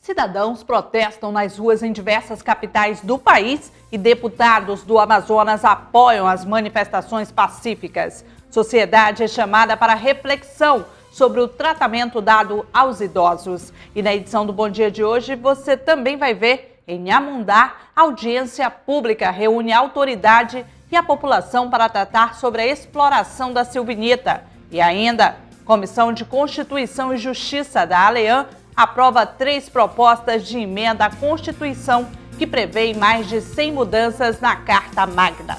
Cidadãos protestam nas ruas em diversas capitais do país e deputados do Amazonas apoiam as manifestações pacíficas. Sociedade é chamada para reflexão sobre o tratamento dado aos idosos. E na edição do Bom Dia de hoje, você também vai ver, em Nhamundá, a audiência pública reúne a autoridade e a população para tratar sobre a exploração da silvinita. E ainda, Comissão de Constituição e Justiça da ALEAN aprova 3 propostas de emenda à Constituição que prevêem mais de 100 mudanças na Carta Magna.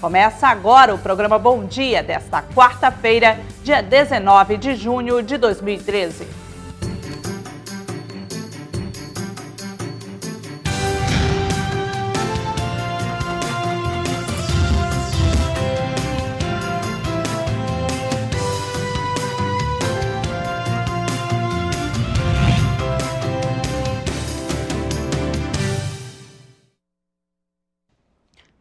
Começa agora o programa Bom Dia desta quarta-feira, dia 19 de junho de 2013.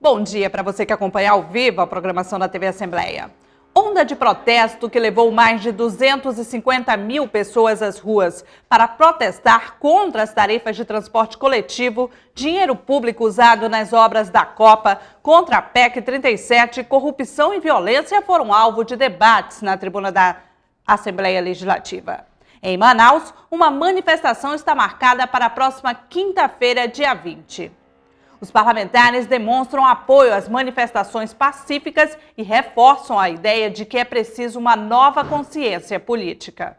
Bom dia para você que acompanha ao vivo a programação da TV Assembleia. Onda de protesto que levou mais de 250 mil pessoas às ruas para protestar contra as tarifas de transporte coletivo, dinheiro público usado nas obras da Copa, contra a PEC 37, corrupção e violência foram alvo de debates na tribuna da Assembleia Legislativa. Em Manaus, uma manifestação está marcada para a próxima quinta-feira, dia 20. Os parlamentares demonstram apoio às manifestações pacíficas e reforçam a ideia de que é preciso uma nova consciência política.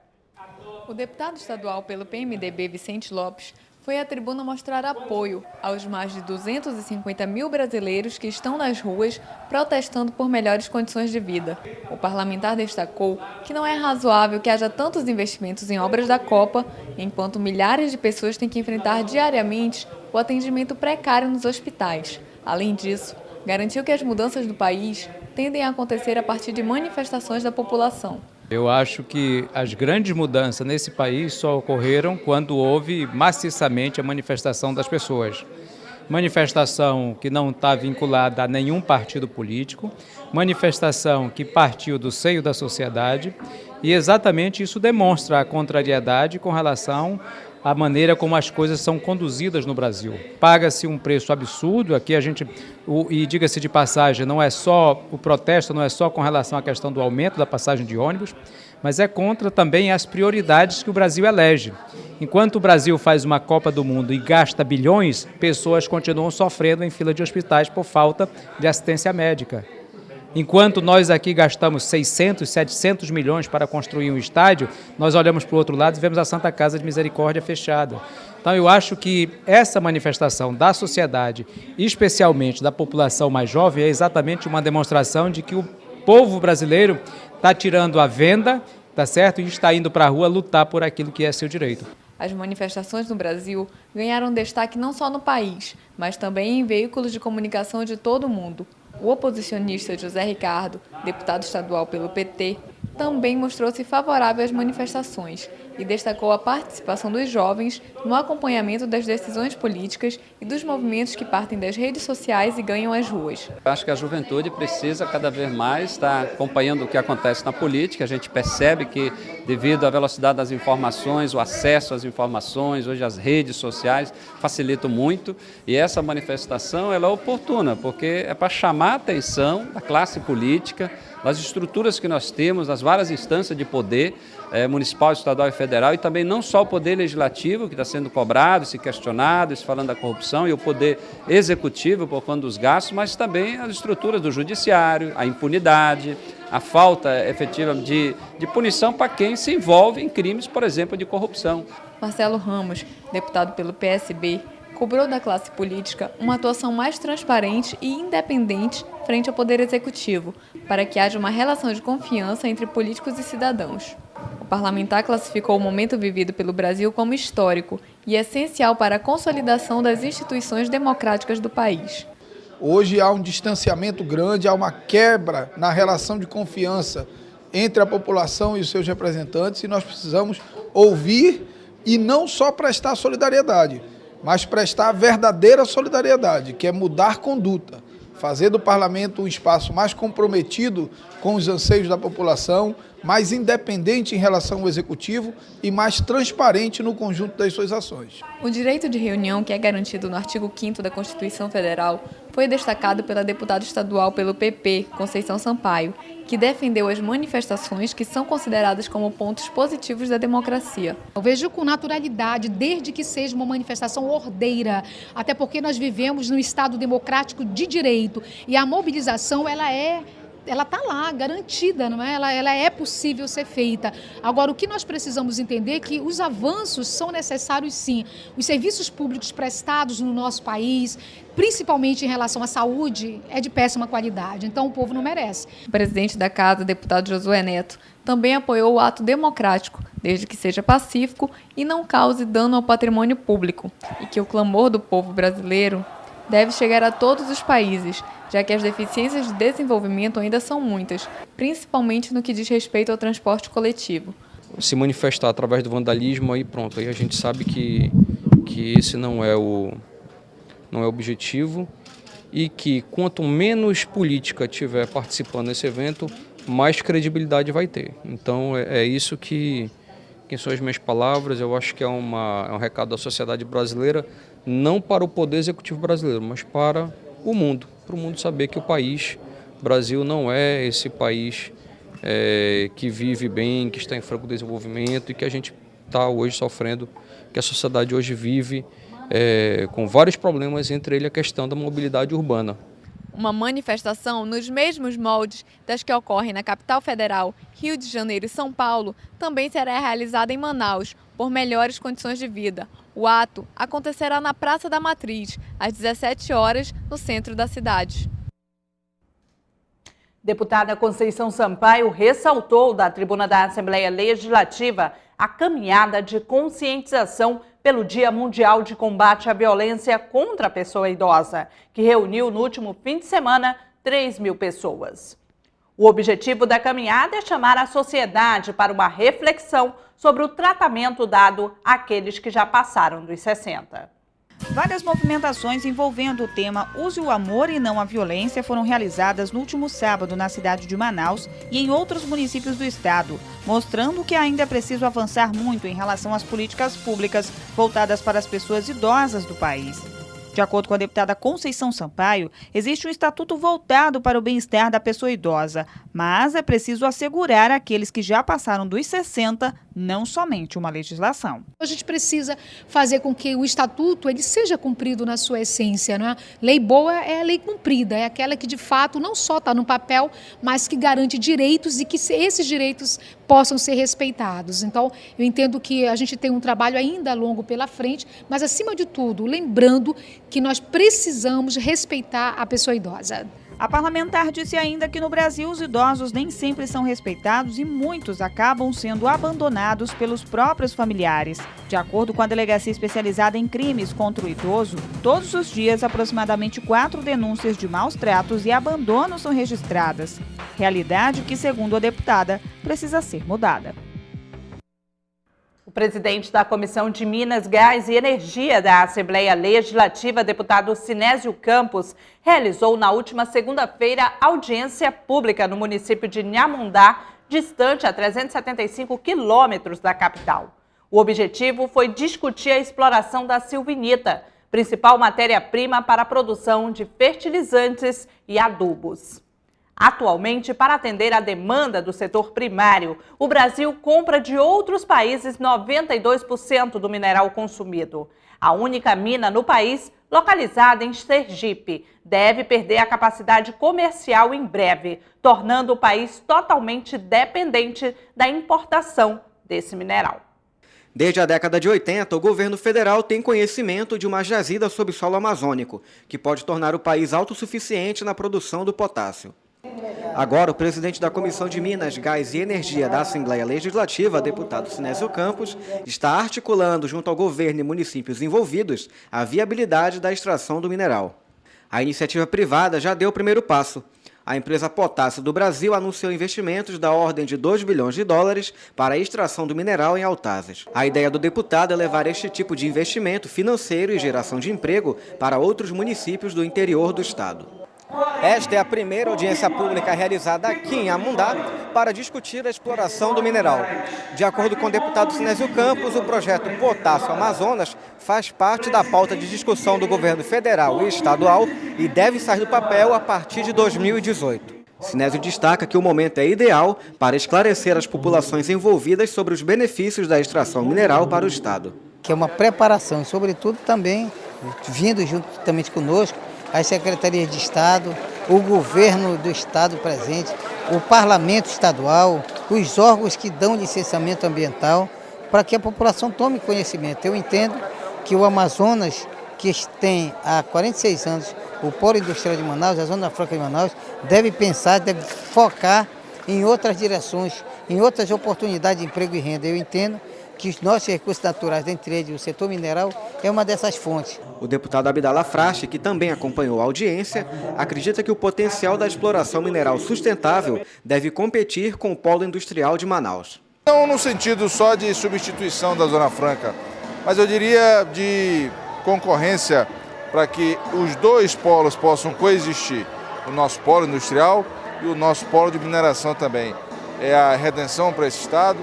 O deputado estadual pelo PMDB, Vicente Lopes, foi à tribuna mostrar apoio aos mais de 250 mil brasileiros que estão nas ruas protestando por melhores condições de vida. O parlamentar destacou que não é razoável que haja tantos investimentos em obras da Copa, enquanto milhares de pessoas têm que enfrentar diariamente o atendimento precário nos hospitais. Além disso, garantiu que as mudanças do país tendem a acontecer a partir de manifestações da população. Eu acho que as grandes mudanças nesse país só ocorreram quando houve maciçamente a manifestação das pessoas. Manifestação que não está vinculada a nenhum partido político, manifestação que partiu do seio da sociedade, e exatamente isso demonstra a contrariedade com relação à maneira como as coisas são conduzidas no Brasil. Paga-se um preço absurdo, aqui e diga-se de passagem, o protesto não é só com relação à questão do aumento da passagem de ônibus, mas é contra também as prioridades que o Brasil elege. Enquanto o Brasil faz uma Copa do Mundo e gasta bilhões, pessoas continuam sofrendo em fila de hospitais por falta de assistência médica. Enquanto nós aqui gastamos 600, 700 milhões para construir um estádio, nós olhamos para o outro lado e vemos a Santa Casa de Misericórdia fechada. Então eu acho que essa manifestação da sociedade, especialmente da população mais jovem, é exatamente uma demonstração de que o povo brasileiro está tirando a venda, tá certo? E está indo para a rua lutar por aquilo que é seu direito. As manifestações no Brasil ganharam destaque não só no país, mas também em veículos de comunicação de todo o mundo. O oposicionista José Ricardo, deputado estadual pelo PT, também mostrou-se favorável às manifestações e destacou a participação dos jovens no acompanhamento das decisões políticas e dos movimentos que partem das redes sociais e ganham as ruas. Eu acho que a juventude precisa cada vez mais estar acompanhando o que acontece na política. A gente percebe que, devido à velocidade das informações, o acesso às informações, hoje as redes sociais facilitam muito, e essa manifestação ela é oportuna, porque é para chamar a atenção da classe política, das estruturas que nós temos, das várias instâncias de poder, municipal, estadual e federal, e também não só o poder legislativo, que está sendo cobrado, se questionado, se falando da corrupção, e o poder executivo por conta dos gastos, mas também as estruturas do judiciário, a impunidade, a falta efetiva de punição para quem se envolve em crimes, por exemplo, de corrupção. Marcelo Ramos, deputado pelo PSB, cobrou da classe política uma atuação mais transparente e independente frente ao Poder Executivo, para que haja uma relação de confiança entre políticos e cidadãos. O parlamentar classificou o momento vivido pelo Brasil como histórico e essencial para a consolidação das instituições democráticas do país. Hoje há um distanciamento grande, há uma quebra na relação de confiança entre a população e os seus representantes, e nós precisamos ouvir e não só prestar solidariedade, mas prestar a verdadeira solidariedade, que é mudar conduta, fazer do parlamento um espaço mais comprometido com os anseios da população, mais independente em relação ao executivo e mais transparente no conjunto das suas ações. O direito de reunião, que é garantido no artigo 5º da Constituição Federal, foi destacado pela deputada estadual pelo PP, Conceição Sampaio, que defendeu as manifestações que são consideradas como pontos positivos da democracia. Eu vejo com naturalidade, desde que seja uma manifestação ordeira, até porque nós vivemos num Estado democrático de direito e a mobilização ela está lá, garantida, não é? Ela é possível ser feita. Agora, o que nós precisamos entender é que os avanços são necessários, sim. Os serviços públicos prestados no nosso país, principalmente em relação à saúde, é de péssima qualidade. Então, o povo não merece. O presidente da Casa, deputado Josué Neto, também apoiou o ato democrático, desde que seja pacífico e não cause dano ao patrimônio público, e que o clamor do povo brasileiro deve chegar a todos os países, já que as deficiências de desenvolvimento ainda são muitas, principalmente no que diz respeito ao transporte coletivo. Se manifestar através do vandalismo, aí pronto, aí a gente sabe que esse não é o objetivo e que quanto menos política tiver participando desse evento, mais credibilidade vai ter. Então é isso que são as minhas palavras. Eu acho que é um recado da sociedade brasileira, não para o poder executivo brasileiro, mas para o mundo saber que o Brasil não é esse país que vive bem, que está em franco desenvolvimento e que a gente está hoje sofrendo, que a sociedade hoje vive com vários problemas, entre eles a questão da mobilidade urbana. Uma manifestação nos mesmos moldes das que ocorrem na capital federal, Rio de Janeiro e São Paulo, também será realizada em Manaus, por melhores condições de vida. O ato acontecerá na Praça da Matriz, às 17 horas, no centro da cidade. Deputada Conceição Sampaio ressaltou da tribuna da Assembleia Legislativa a caminhada de conscientização pelo Dia Mundial de Combate à Violência contra a Pessoa Idosa, que reuniu no último fim de semana 3.000 pessoas. O objetivo da caminhada é chamar a sociedade para uma reflexão sobre o tratamento dado àqueles que já passaram dos 60. Várias movimentações envolvendo o tema Use o Amor e Não a Violência foram realizadas no último sábado na cidade de Manaus e em outros municípios do estado, mostrando que ainda é preciso avançar muito em relação às políticas públicas voltadas para as pessoas idosas do país. De acordo com a deputada Conceição Sampaio, existe um estatuto voltado para o bem-estar da pessoa idosa, mas é preciso assegurar àqueles que já passaram dos 60, não somente uma legislação. A gente precisa fazer com que o estatuto ele seja cumprido na sua essência, não é? Lei boa é a lei cumprida, é aquela que de fato não só está no papel, mas que garante direitos e que esses direitos possam ser respeitados. Então, eu entendo que a gente tem um trabalho ainda longo pela frente, mas acima de tudo, lembrando que nós precisamos respeitar a pessoa idosa. A parlamentar disse ainda que no Brasil os idosos nem sempre são respeitados e muitos acabam sendo abandonados pelos próprios familiares. De acordo com a Delegacia Especializada em Crimes contra o Idoso, todos os dias aproximadamente 4 denúncias de maus tratos e abandono são registradas. Realidade que, segundo a deputada, precisa ser mudada. O presidente da Comissão de Minas, Gás e Energia da Assembleia Legislativa, deputado Sinésio Campos, realizou na última segunda-feira audiência pública no município de Inhamundá, distante a 375 quilômetros da capital. O objetivo foi discutir a exploração da silvinita, principal matéria-prima para a produção de fertilizantes e adubos. Atualmente, para atender à demanda do setor primário, o Brasil compra de outros países 92% do mineral consumido. A única mina no país, localizada em Sergipe, deve perder a capacidade comercial em breve, tornando o país totalmente dependente da importação desse mineral. Desde a década de 80, o governo federal tem conhecimento de uma jazida sob solo amazônico, que pode tornar o país autossuficiente na produção do potássio. Agora, o presidente da Comissão de Minas, Gás e Energia da Assembleia Legislativa, deputado Sinésio Campos, está articulando junto ao governo e municípios envolvidos a viabilidade da extração do mineral. A iniciativa privada já deu o primeiro passo. A empresa Potássio do Brasil anunciou investimentos da ordem de 2 bilhões de dólares para a extração do mineral em Autazes. A ideia do deputado é levar este tipo de investimento financeiro e geração de emprego para outros municípios do interior do estado. Esta é a primeira audiência pública realizada aqui em Amundá para discutir a exploração do mineral. De acordo com o deputado Sinésio Campos, o projeto Potássio Amazonas faz parte da pauta de discussão do governo federal e estadual e deve sair do papel a partir de 2018. Sinésio destaca que o momento é ideal para esclarecer as populações envolvidas sobre os benefícios da extração mineral para o Estado. Que é uma preparação e, sobretudo, também, vindo juntamente conosco, as secretarias de Estado, o governo do Estado presente, o parlamento estadual, os órgãos que dão licenciamento ambiental, para que a população tome conhecimento. Eu entendo que o Amazonas, que tem há 46 anos o Polo Industrial de Manaus, a Zona Franca de Manaus, deve pensar, deve focar em outras direções, em outras oportunidades de emprego e renda. Eu entendo que os nossos recursos naturais, dentre eles o setor mineral, é uma dessas fontes. O deputado Abdala Frache, que também acompanhou a audiência, acredita que o potencial da exploração mineral sustentável deve competir com o polo industrial de Manaus. Não no sentido só de substituição da Zona Franca, mas eu diria de concorrência para que os dois polos possam coexistir, o nosso polo industrial e o nosso polo de mineração também. É a redenção para esse estado,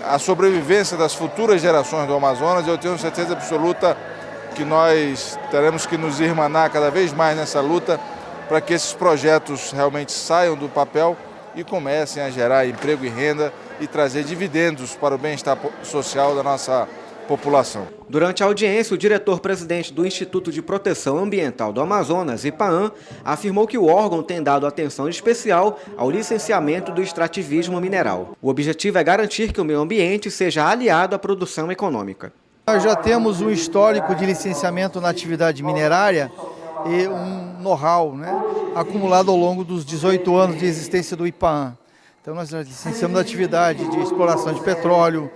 a sobrevivência das futuras gerações do Amazonas. Eu tenho certeza absoluta que nós teremos que nos irmanar cada vez mais nessa luta para que esses projetos realmente saiam do papel e comecem a gerar emprego e renda e trazer dividendos para o bem-estar social da nossa população. Durante a audiência, o diretor-presidente do Instituto de Proteção Ambiental do Amazonas, IPAAM, afirmou que o órgão tem dado atenção especial ao licenciamento do extrativismo mineral. O objetivo é garantir que o meio ambiente seja aliado à produção econômica. Nós já temos um histórico de licenciamento na atividade minerária e um know-how, acumulado ao longo dos 18 anos de existência do IPAAM. Então nós licenciamos a atividade de exploração de petróleo,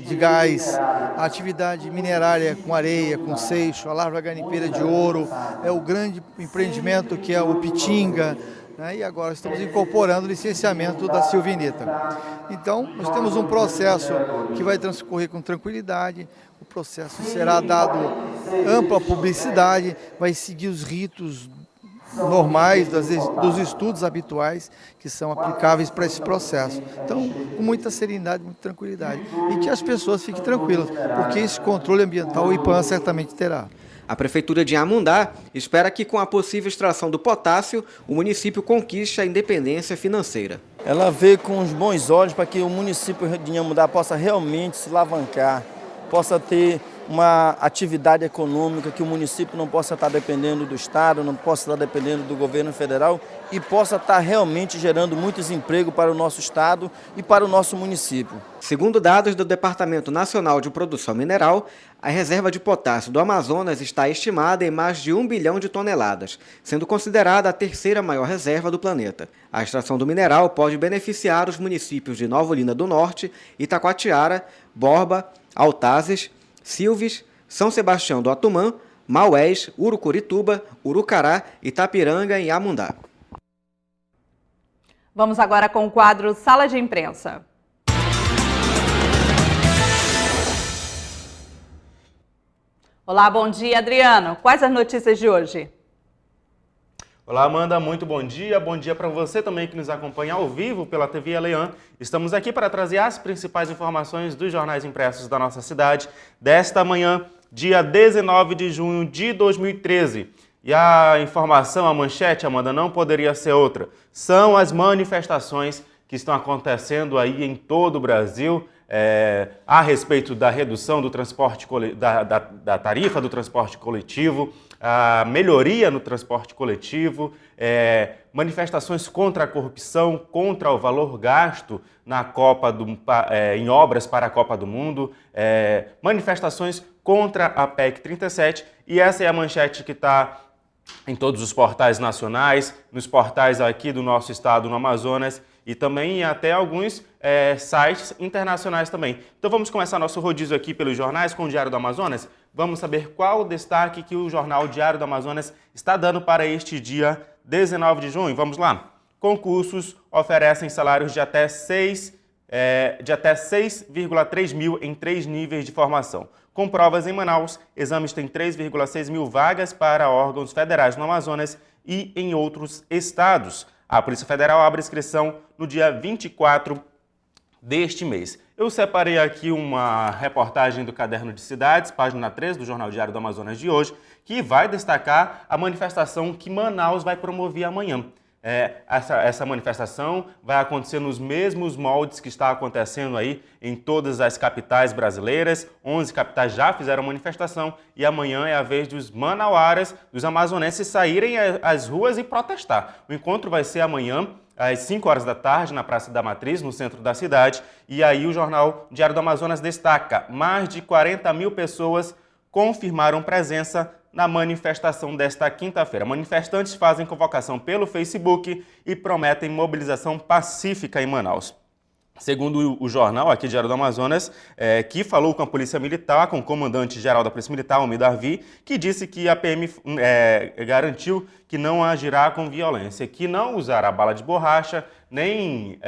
de gás, a atividade minerária com areia, com seixo, a lavra garimpeira de ouro, o grande empreendimento que é o Pitinga, e agora estamos incorporando o licenciamento da Silvinita. Então, nós temos um processo que vai transcorrer com tranquilidade, o processo será dado ampla publicidade, vai seguir os ritos normais dos estudos habituais que são aplicáveis para esse processo. Então, com muita serenidade, muita tranquilidade. E que as pessoas fiquem tranquilas, porque esse controle ambiental o IPAAM certamente terá. A Prefeitura de Amundá espera que, com a possível extração do potássio, o município conquiste a independência financeira. Ela vê com os bons olhos para que o município de Amundá possa realmente se alavancar, possa ter uma atividade econômica, que o município não possa estar dependendo do Estado, não possa estar dependendo do governo federal e possa estar realmente gerando muitos empregos para o nosso Estado e para o nosso município. Segundo dados do Departamento Nacional de Produção Mineral, a reserva de potássio do Amazonas está estimada em mais de 1 bilhão de toneladas, sendo considerada a terceira maior reserva do planeta. A extração do mineral pode beneficiar os municípios de Nova Olinda do Norte, Itacoatiara, Borba, Altazes, Silves, São Sebastião do Atumã, Maués, Urucurituba, Urucará, Itapiranga e Amundá. Vamos agora com o quadro Sala de Imprensa. Olá, bom dia, Adriano. Quais as notícias de hoje? Olá, Amanda, muito bom dia para você também que nos acompanha ao vivo pela TV Elean. Estamos aqui para trazer as principais informações dos jornais impressos da nossa cidade desta manhã, dia 19 de junho de 2013. E a informação, a manchete, Amanda, não poderia ser outra. São as manifestações que estão acontecendo aí em todo o Brasil a respeito da redução do transporte, da tarifa do transporte coletivo, a melhoria no transporte coletivo, manifestações contra a corrupção, contra o valor gasto na em obras para a Copa do Mundo, manifestações contra a PEC 37, e essa é a manchete que está em todos os portais nacionais, nos portais aqui do nosso estado, no Amazonas, e também até alguns sites internacionais também. Então vamos começar nosso rodízio aqui pelos jornais com o Diário do Amazonas. Vamos saber qual o destaque que o jornal Diário do Amazonas está dando para este dia 19 de junho. Vamos lá. Concursos oferecem salários de até 6,3 mil em 3 níveis de formação. Com provas em Manaus, exames têm 3,6 mil vagas para órgãos federais no Amazonas e em outros estados. A Polícia Federal abre inscrição no dia 24 deste mês. Eu separei aqui uma reportagem do Caderno de Cidades, página 3 do Jornal Diário do Amazonas de hoje, que vai destacar a manifestação que Manaus vai promover amanhã. Essa manifestação vai acontecer nos mesmos moldes que está acontecendo aí em todas as capitais brasileiras. 11 capitais já fizeram manifestação e amanhã é a vez dos manauaras, dos amazonenses saírem às ruas e protestar. O encontro vai ser amanhã às 5 horas da tarde na Praça da Matriz, no centro da cidade. E aí o Jornal Diário do Amazonas destaca: mais de 40 mil pessoas confirmaram presença na manifestação desta quinta-feira. Manifestantes fazem convocação pelo Facebook e prometem mobilização pacífica em Manaus. Segundo o jornal aqui, Diário do Amazonas, que falou com a Polícia Militar, com o comandante-geral da Polícia Militar, Almir Darvi, que disse que a PM garantiu que não agirá com violência, que não usará bala de borracha, nem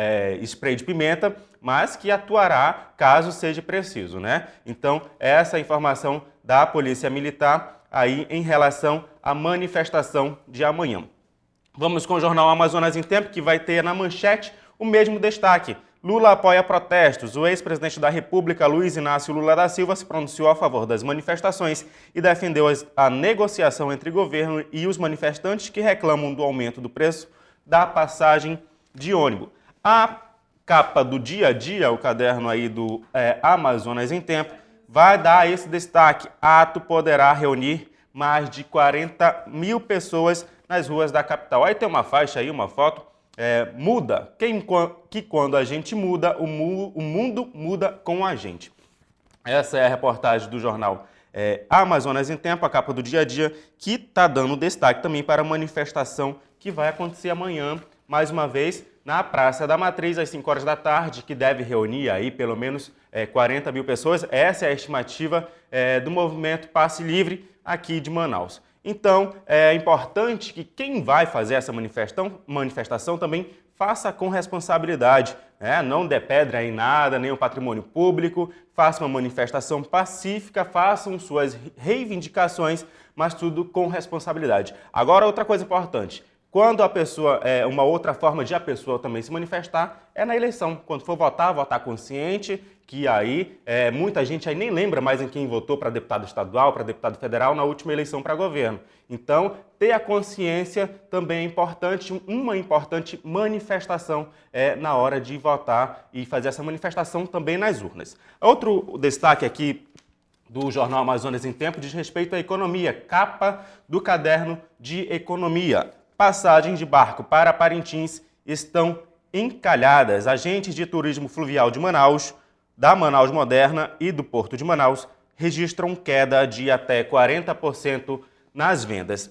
spray de pimenta, mas que atuará caso seja preciso, né? Então, essa é a informação da Polícia Militar aí em relação à manifestação de amanhã. Vamos com o Jornal Amazonas em Tempo, que vai ter na manchete o mesmo destaque. Lula apoia protestos. O ex-presidente da República, Luiz Inácio Lula da Silva, se pronunciou a favor das manifestações e defendeu a negociação entre o governo e os manifestantes que reclamam do aumento do preço da passagem de ônibus. A capa do Dia a Dia, o caderno aí do Amazonas em Tempo, vai dar esse destaque: ato poderá reunir mais de 40 mil pessoas nas ruas da capital. Aí tem uma faixa aí, uma foto, muda, que quando a gente muda, o mundo muda com a gente. Essa é a reportagem do jornal Amazonas em Tempo, a capa do Dia a Dia, que está dando destaque também para a manifestação que vai acontecer amanhã, mais uma vez, na Praça da Matriz, às 5 horas da tarde, que deve reunir aí pelo menos 40 mil pessoas. Essa é a estimativa do movimento Passe Livre aqui de Manaus. Então, é importante que quem vai fazer essa manifestação também faça com responsabilidade, né? Não dê pedra em nada, nem o patrimônio público, faça uma manifestação pacífica, façam suas reivindicações, mas tudo com responsabilidade. Agora, outra coisa importante: quando a pessoa, uma outra forma de a pessoa também se manifestar é na eleição. Quando for votar, votar consciente, que aí muita gente aí nem lembra mais em quem votou para deputado estadual, para deputado federal na última eleição para governo. Então, ter a consciência também é importante, uma importante manifestação na hora de votar e fazer essa manifestação também nas urnas. Outro destaque aqui do Jornal Amazonas em Tempo diz respeito à economia, capa do caderno de economia. Passagens de barco para Parintins estão encalhadas. Agentes de turismo fluvial de Manaus, da Manaus Moderna e do Porto de Manaus registram queda de até 40% nas vendas.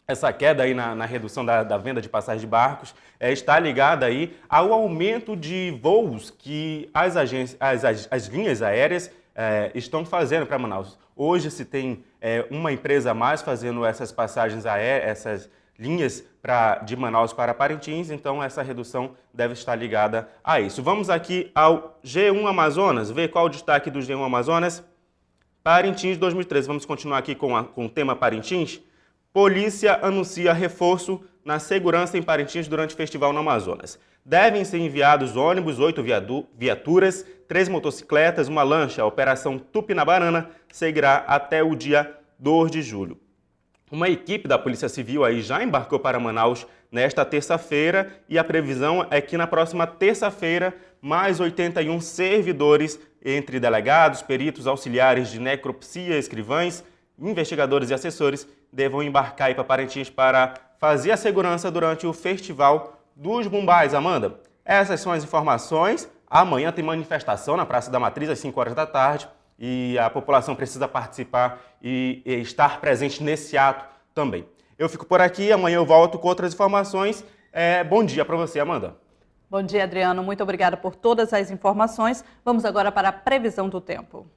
Essa queda aí na redução da venda de passagens de barcos está ligada aí ao aumento de voos que as linhas aéreas estão fazendo para Manaus. Hoje se tem uma empresa a mais fazendo essas passagens aéreas, essas linhas de Manaus para Parintins, então essa redução deve estar ligada a isso. Vamos aqui ao G1 Amazonas, ver qual o destaque do G1 Amazonas. Parintins 2013, vamos continuar aqui com o tema Parintins. Polícia anuncia reforço na segurança em Parintins durante o festival no Amazonas. Devem ser enviados ônibus, 8 viaturas, 3 motocicletas, uma lancha. A Operação Tupinabarana seguirá até o dia 2 de julho. Uma equipe da Polícia Civil aí já embarcou para Manaus nesta terça-feira e a previsão é que na próxima terça-feira mais 81 servidores, entre delegados, peritos, auxiliares de necropsia, escrivães, investigadores e assessores, devam embarcar aí para Parintins para fazer a segurança durante o Festival dos Bumbais. Amanda, essas são as informações. Amanhã tem manifestação na Praça da Matriz às 5 horas da tarde. E a população precisa participar e estar presente nesse ato também. Eu fico por aqui, amanhã eu volto com outras informações. Bom dia para você, Amanda. Bom dia, Adriano. Muito obrigada por todas as informações. Vamos agora para a previsão do tempo.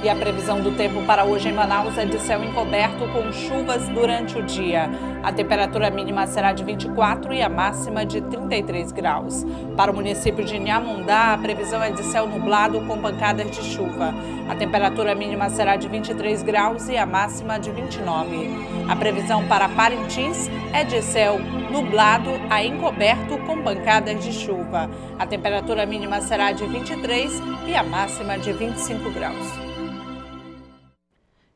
E a previsão do tempo para hoje em Manaus é de céu encoberto com chuvas durante o dia. A temperatura mínima será de 24 e a máxima de 33 graus. Para o município de Inhamundá, a previsão é de céu nublado com pancadas de chuva. A temperatura mínima será de 23 graus e a máxima de 29. A previsão para Parintins é de céu nublado a encoberto com pancadas de chuva. A temperatura mínima será de 23 e a máxima de 25 graus.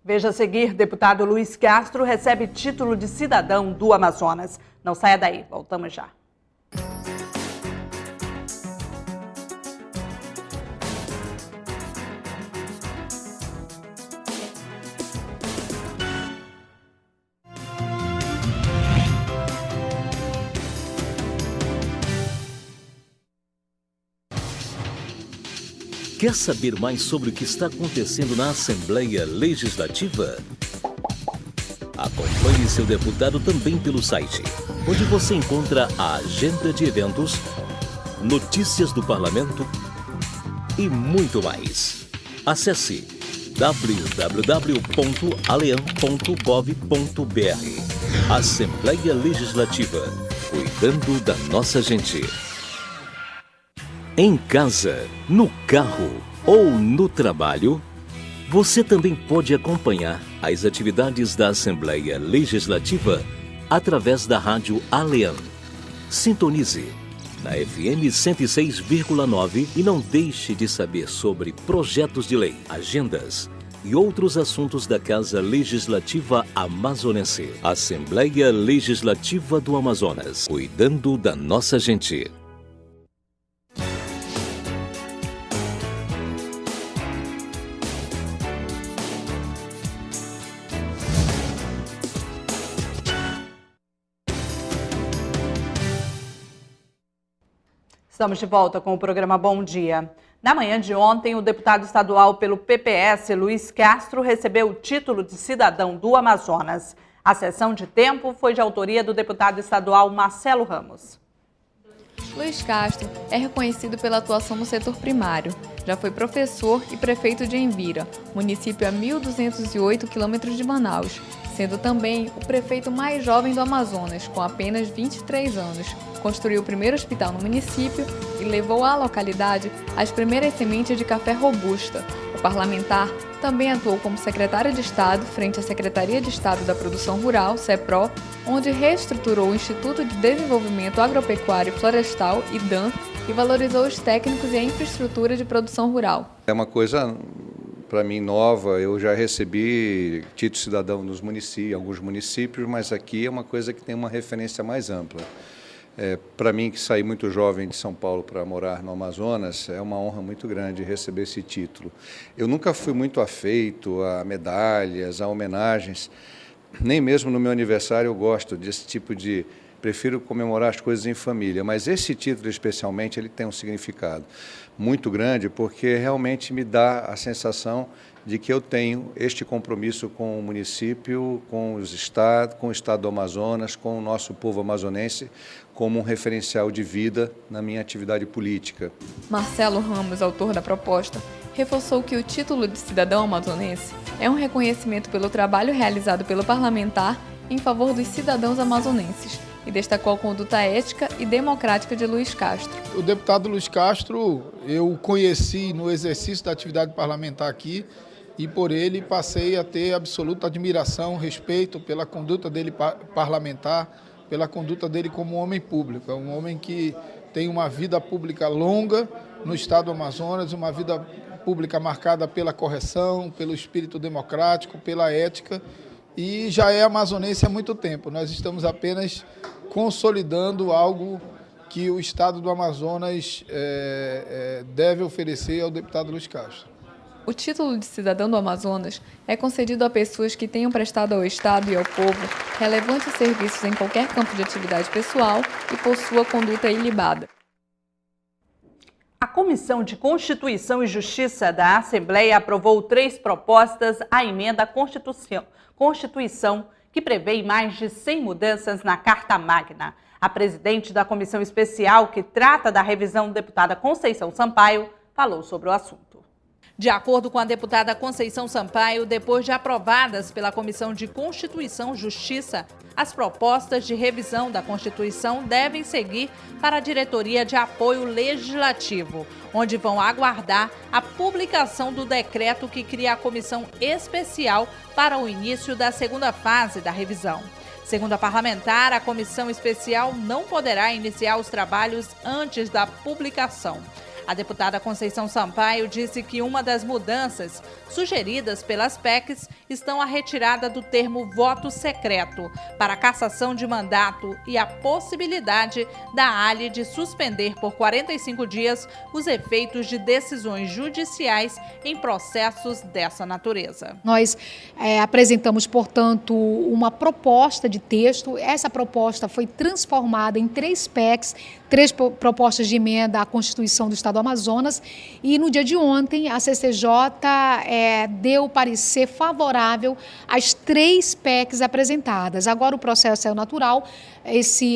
Veja a seguir, deputado Luiz Castro recebe título de cidadão do Amazonas. Não saia daí, voltamos já. Quer saber mais sobre o que está acontecendo na Assembleia Legislativa? Acompanhe seu deputado também pelo site, onde você encontra a agenda de eventos, notícias do parlamento e muito mais. Acesse www.alean.gov.br. Assembleia Legislativa, cuidando da nossa gente. Em casa, no carro ou no trabalho, você também pode acompanhar as atividades da Assembleia Legislativa através da rádio Alean. Sintonize na FM 106,9 e não deixe de saber sobre projetos de lei, agendas e outros assuntos da Casa Legislativa Amazonense. Assembleia Legislativa do Amazonas, cuidando da nossa gente. Estamos de volta com o programa Bom Dia. Na manhã de ontem, o deputado estadual pelo PPS, Luiz Castro, recebeu o título de cidadão do Amazonas. A sessão de tempo foi de autoria do deputado estadual Marcelo Ramos. Luiz Castro é reconhecido pela atuação no setor primário. Já foi professor e prefeito de Envira, município a 1.208 quilômetros de Manaus, sendo também o prefeito mais jovem do Amazonas, com apenas 23 anos. Construiu o primeiro hospital no município e levou à localidade as primeiras sementes de café robusta. O parlamentar também atuou como secretário de Estado frente à Secretaria de Estado da Produção Rural, SEPRO, onde reestruturou o Instituto de Desenvolvimento Agropecuário e Florestal, IDAM, e valorizou os técnicos e a infraestrutura de produção rural. É uma coisa, para mim, nova. Eu já recebi título de cidadão nos municípios, alguns municípios, mas aqui é uma coisa que tem uma referência mais ampla. Para mim, que saí muito jovem de São Paulo para morar no Amazonas, é uma honra muito grande receber esse título. Eu nunca fui muito afeito a medalhas, a homenagens, nem mesmo no meu aniversário eu gosto desse tipo de... Prefiro comemorar as coisas em família, mas esse título especialmente ele tem um significado muito grande, porque realmente me dá a sensação de que eu tenho este compromisso com o município, com o estado do Amazonas, com o nosso povo amazonense, como um referencial de vida na minha atividade política. Marcelo Ramos, autor da proposta, reforçou que o título de cidadão amazonense é um reconhecimento pelo trabalho realizado pelo parlamentar em favor dos cidadãos amazonenses e destacou a conduta ética e democrática de Luiz Castro. O deputado Luiz Castro, eu conheci no exercício da atividade parlamentar aqui e por ele passei a ter absoluta admiração, respeito pela conduta dele parlamentar, pela conduta dele como homem público. É um homem que tem uma vida pública longa no estado do Amazonas, uma vida pública marcada pela correção, pelo espírito democrático, pela ética, e já é amazonense há muito tempo. Nós estamos apenas consolidando algo que o estado do Amazonas deve oferecer ao deputado Luiz Castro. O título de cidadão do Amazonas é concedido a pessoas que tenham prestado ao Estado e ao povo relevantes serviços em qualquer campo de atividade pessoal e possua conduta ilibada. A Comissão de Constituição e Justiça da Assembleia aprovou 3 propostas à emenda à Constituição que prevê mais de 100 mudanças na Carta Magna. A presidente da Comissão Especial, que trata da revisão, deputada Conceição Sampaio, falou sobre o assunto. De acordo com a deputada Conceição Sampaio, depois de aprovadas pela Comissão de Constituição e Justiça, as propostas de revisão da Constituição devem seguir para a Diretoria de Apoio Legislativo, onde vão aguardar a publicação do decreto que cria a comissão especial para o início da segunda fase da revisão. Segundo a parlamentar, a comissão especial não poderá iniciar os trabalhos antes da publicação. A deputada Conceição Sampaio disse que uma das mudanças sugeridas pelas PECs estão a retirada do termo voto secreto para cassação de mandato e a possibilidade da ALE de suspender por 45 dias os efeitos de decisões judiciais em processos dessa natureza. Nós apresentamos, portanto, uma proposta de texto. Essa proposta foi transformada em 3 PECs, 3 propostas de emenda à Constituição do Estado do Amazonas, e no dia de ontem a CCJ deu parecer favorável às 3 PECs apresentadas. Agora o processo é natural,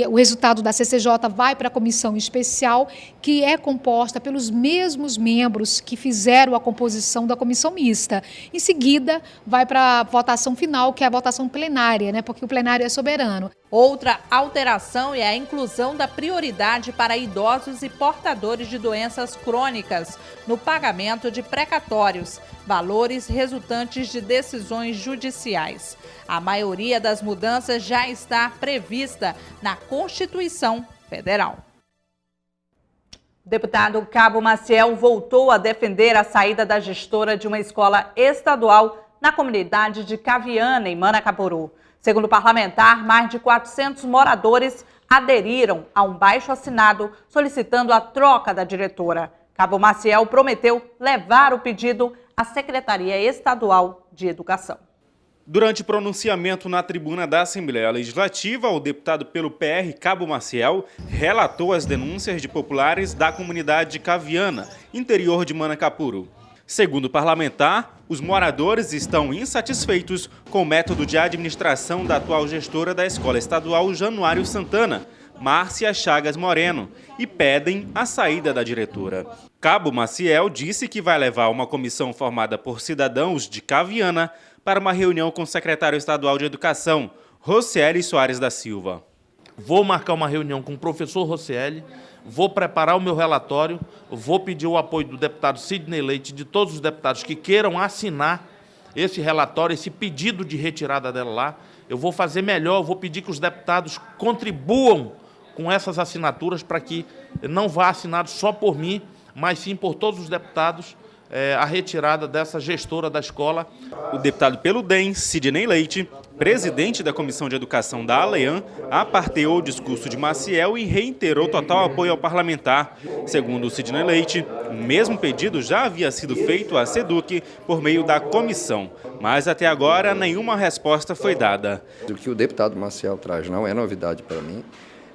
o resultado da CCJ vai para a comissão especial, que é composta pelos mesmos membros que fizeram a composição da comissão mista. Em seguida, vai para a votação final, que é a votação plenária, né? Porque o plenário é soberano. Outra alteração é a inclusão da prioridade para idosos e portadores de doenças crônicas no pagamento de precatórios, valores resultantes de decisões judiciais. A maioria das mudanças já está prevista na Constituição Federal. O deputado Cabo Maciel voltou a defender a saída da gestora de uma escola estadual na comunidade de Caviana, em Manacapuru. Segundo o parlamentar, mais de 400 moradores aderiram a um abaixo-assinado solicitando a troca da diretora. Cabo Maciel prometeu levar o pedido à Secretaria Estadual de Educação. Durante pronunciamento na tribuna da Assembleia Legislativa, o deputado pelo PR, Cabo Maciel, relatou as denúncias de populares da comunidade de Caviana, interior de Manacapuru. Segundo o parlamentar, os moradores estão insatisfeitos com o método de administração da atual gestora da Escola Estadual Januário Santana, Márcia Chagas Moreno, e pedem a saída da diretora. Cabo Maciel disse que vai levar uma comissão formada por cidadãos de Caviana para uma reunião com o secretário estadual de Educação, Rocieli Soares da Silva. Vou marcar uma reunião com o professor Rocieli, vou preparar o meu relatório, vou pedir o apoio do deputado Sidney Leite, de todos os deputados que queiram assinar esse relatório, esse pedido de retirada dela lá. Eu vou fazer melhor, vou pedir que os deputados contribuam com essas assinaturas para que não vá assinado só por mim, mas sim por todos os deputados, a retirada dessa gestora da escola. O deputado pelo DEM, Sidney Leite, presidente da Comissão de Educação da ALEAN, aparteou o discurso de Maciel e reiterou total apoio ao parlamentar. Segundo o Sidney Leite, o mesmo pedido já havia sido feito à SEDUC por meio da comissão, mas até agora nenhuma resposta foi dada. O que o deputado Maciel traz não é novidade para mim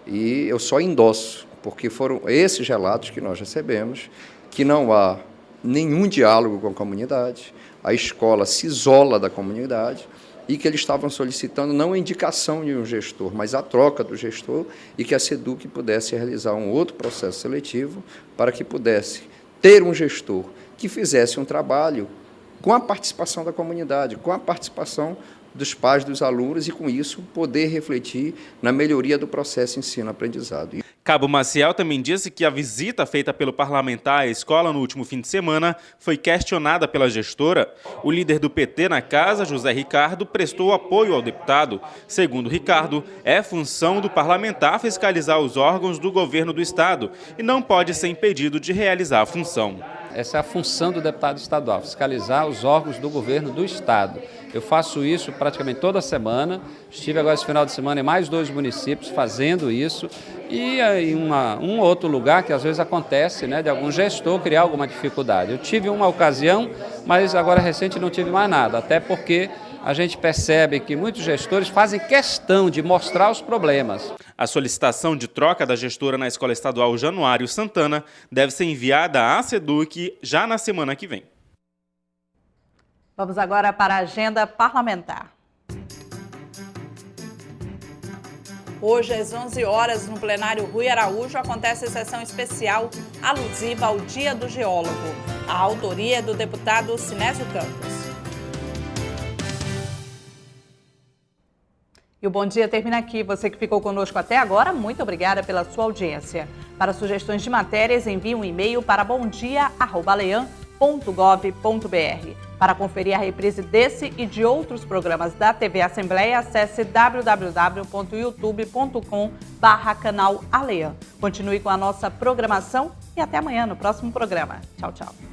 e eu só endosso, porque foram esses relatos que nós recebemos, que não há nenhum diálogo com a comunidade, a escola se isola da comunidade e que eles estavam solicitando não a indicação de um gestor, mas a troca do gestor e que a SEDUC pudesse realizar um outro processo seletivo para que pudesse ter um gestor que fizesse um trabalho com a participação da comunidade, com a participação dos pais, dos alunos e, com isso, poder refletir na melhoria do processo ensino-aprendizado. Cabo Maciel também disse que a visita feita pelo parlamentar à escola no último fim de semana foi questionada pela gestora. O líder do PT na casa, José Ricardo, prestou apoio ao deputado. Segundo Ricardo, é função do parlamentar fiscalizar os órgãos do governo do estado e não pode ser impedido de realizar a função. Essa é a função do deputado estadual, fiscalizar os órgãos do governo do estado. Eu faço isso praticamente toda semana, estive agora esse final de semana em mais 2 municípios fazendo isso e em um outro lugar que às vezes acontece, né, de algum gestor criar alguma dificuldade. Eu tive uma ocasião, mas agora recente não tive mais nada, até porque a gente percebe que muitos gestores fazem questão de mostrar os problemas. A solicitação de troca da gestora na Escola Estadual Januário Santana deve ser enviada à SEDUC já na semana que vem. Vamos agora para a agenda parlamentar. Hoje, às 11 horas, no plenário Rui Araújo, acontece sessão especial alusiva ao Dia do Geólogo. A autoria é do deputado Sinésio Campos. E o Bom Dia termina aqui. Você que ficou conosco até agora, muito obrigada pela sua audiência. Para sugestões de matérias, envie um e-mail para bomdia@alean.gov.br. Para conferir a reprise desse e de outros programas da TV Assembleia, acesse www.youtube.com/canal Alean. Continue com a nossa programação e até amanhã no próximo programa. Tchau, tchau.